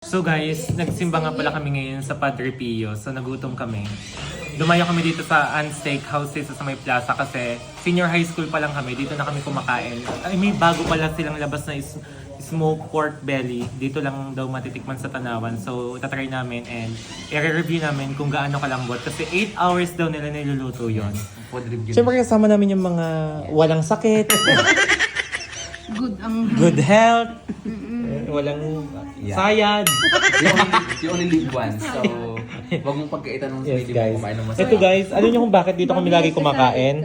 So guys, nagsimba nga pala kami ngayon sa Padre Pio. So nagutom kami. Dumayo kami dito sa Ann Steakhouse sa may plaza kasi senior high school pa lang kami. Dito na kami kumakain. Ay, may bago pala silang labas na smoked pork belly. Dito lang daw matitikman sa Tanawan. So itatry namin and i-review namin kung gaano kalambot. Kasi 8 hours daw nila niluluto yon. Siyempre kasama namin yung mga walang sakit. Good health. Walang sayad. You only live once. So, wag mong pagkaitan ng Yes sarili guys. mo kumain ng masaya. Ito guys, alam niyo kung bakit dito kami lagi kumakain?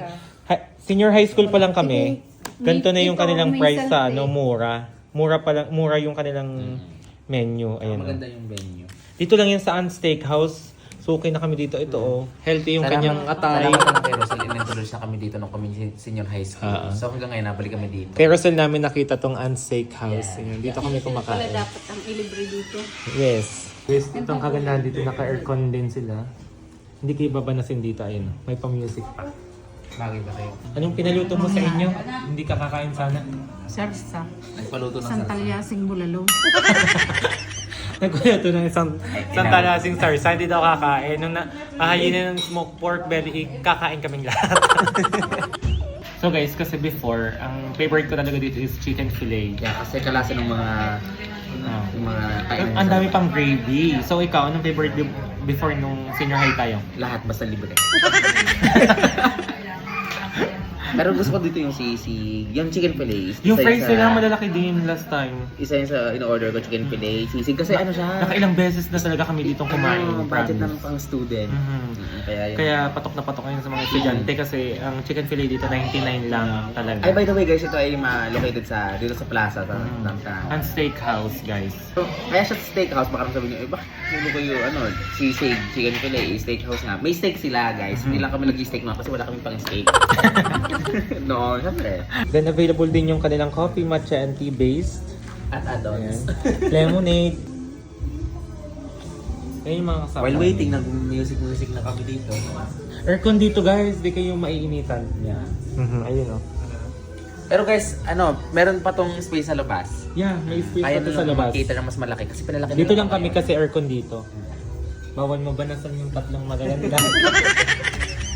Senior high school pa lang kami. Ganito na yung kanilang price sa mura. Mura yung kanilang menu. Ayan. Maganda yung venue. Dito lang yan sa Ann Steakhouse. So okay na kami dito. Ito healthy yung kanyang atay. Salamat ng Carousel. In-introduce na kami dito nung kami senior high school. So hanggang ngayon, nabalik kami dito. Carousel namin nakita tong Ann Steakhouse. Ayan, dito kami Wala kumakain. dapat ang ilibre dito. Yes. Guys, itong kagandahan dito, naka-aircon din sila. Hindi kayo babanasin dito, ayun. May pa-music pa. Bagay ba kayo? Anong pinaluto mo sa inyo? Hindi ka kakain sana? Sarsa. Nagpaluto ng Isang sarsa. talyasing bulalo. Nagkuya to ng isang talasing sarsa, hindi daw kakain. Nung nakahayin ng smoked pork belly, kakain kaming lahat. So guys, kasi before, ang favorite ko talaga dito is chicken fillet. Yeah, kasi kalasa ng mga kainan. Ang dami pang gravy. So ikaw, anong favorite before nung senior high tayo? Lahat basta libre. Pero gusto ko dito yung yung chicken fillet. Yung Isa fries sa- nila malalaki din last time. Isa yun sa in-order ko, chicken fillet. Sisig kasi ano siya. Nakailang beses na talaga kami ditong kumain. Budget promise. ng pang student. Mhm. Kaya yun. Kaya patok na patok ngayon sa mga estudyante kasi ang chicken fillet dito 99 lang talaga. Ay, by the way guys, ito ay located dito sa plaza sa Ang steakhouse, guys. So, kaya siya sa steakhouse, baka naman sabihin nyo, bakit nulo ko yung sisig, chicken fillet, steakhouse nga. May steak sila guys, hindi lang kami nag-steak nga kasi wala kami pang steak. No, syempre. Then available din yung kanilang coffee, matcha and tea based. At add-ons. Ayan. Lemonade. Yan yung mga kasama. While waiting, nag-music na kami dito. Aircon dito guys, di kayo maiinitan. Yeah. Ayun Pero guys, meron pa tong space sa labas. Yeah, may space Kaya pa to na sa lang labas. makita ng mas malaki kasi pinalaki Dito nila lang kami ngayon. kasi aircon dito. Bawal mo banasan yung tatlong magaganda.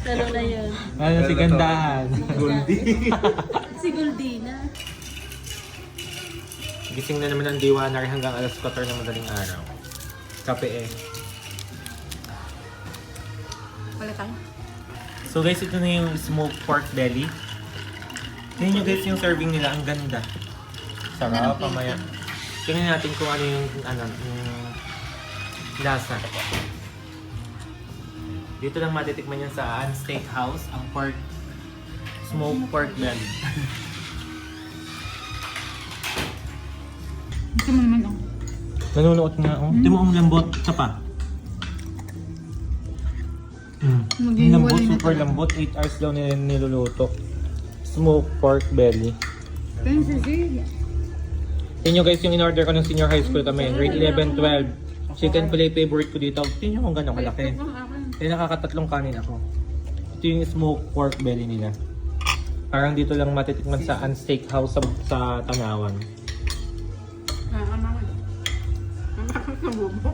Ano na yun? Ano si gandahan? Si Goldina. Gising na naman ang Diwanar hanggang alas 4 ng madaling araw. Kape eh. Wala tayo. So guys, ito na yung smoked pork belly. Tingnan nyo guys yung serving nila, ang ganda. Sarap, pamaya. Tingnan natin kung ano yung lasa. Dito lang matitikman yan sa Ann Steakhouse, ang smoked pork belly. Ito mo naman Nanunuot nga, oh. Tingnan mo ang lambot, isa pa. Ang lambot, super lambot. 8 hours daw nila niluluto. Smoked pork belly. Pero sisig. Tingnan nyo guys yung in-order ko ng senior high school kami. Grade 11, 12. Chicken fillet favorite ko dito. Tingnan nyo kung gano'ng kalaki. Kaya nakakatatlong kanin ako. Ito yung smoked pork belly nila. Parang dito lang matitikman sa Ann Steakhouse sa Tanawan.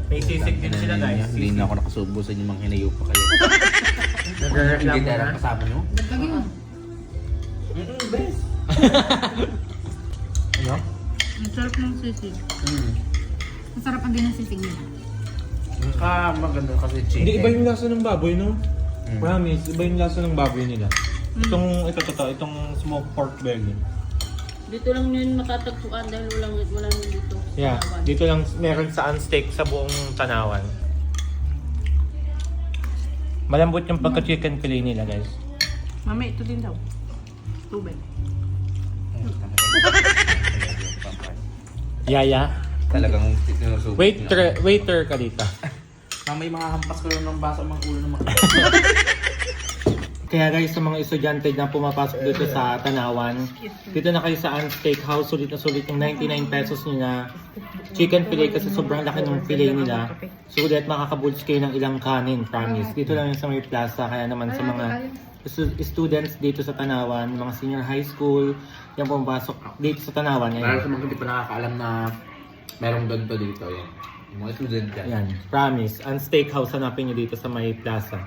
May sisig din sila guys. Hindi na ako nakasubo sa inyong mga hinayo pa kayo. Nagre-reklamo Hindi na. na kasama nyo? Dagdag yun. Best. Ano? Ang sarap ng sisig. Ang sarap ang din ng sisig nila. Maganda kasi chicken. Hindi, iba yung lasa ng baboy, no? Promise, iba yung lasa ng baboy nila. Itong smoked pork belly. Dito lang yun matatagpuan dahil wala nyo dito. Yeah, dito lang meron sa Ann Steak sa buong Tanawan. Malambot yung pagka-chicken fillet nila, guys. Mami, ito din daw. Tubig. Yaya, Talagang sinusubo. waiter ka dito. May mga hampas ko lang ng baso ang mga ulo ng mga Kaya guys, sa mga estudyante na pumapasok dito sa Tanawan, dito na kayo sa Ann Steakhouse, sulit na sulit yung 99 pesos nyo na chicken fillet kasi sobrang laki ng fillet nila. Sulit makakabuls kayo ng ilang kanin, promise. Dito lang yung sa may plaza, kaya naman sa mga students dito sa Tanawan, mga senior high school, yung pumapasok dito sa Tanawan. Para sa mga hindi pa nakakaalam na merong ganito dito, yan. Mga student ka. Yan, promise. Ang steakhouse hanapin nyo dito sa may plaza.